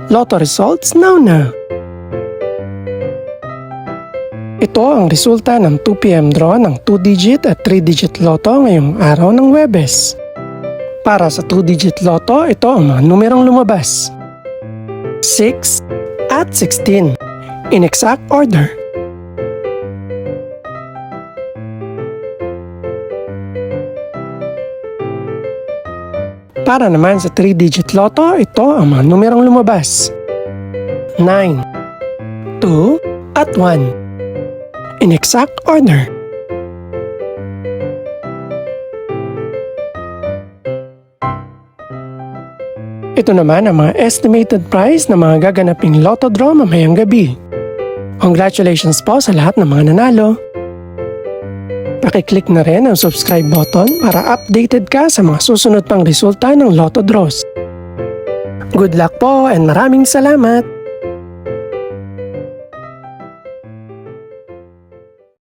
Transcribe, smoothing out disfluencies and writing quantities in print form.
Lotto results now. Ito ang resulta ng 2 PM draw ng 2-digit at 3-digit lotto ngayong araw ng Huwebes. Para sa 2-digit lotto, ito ang mga numerong lumabas. 6 at 16 in exact order. Para naman sa 3-digit lotto, ito ang mga numerong lumabas. 9, 2 at 1 in exact order. Ito naman ang mga estimated price ng mga gaganaping lotto draw mamayang gabi. Congratulations po sa lahat ng mga nanalo. Pakiclick na rin ang subscribe button para updated ka sa mga susunod pang resulta ng lotto draws. Good luck po and maraming salamat!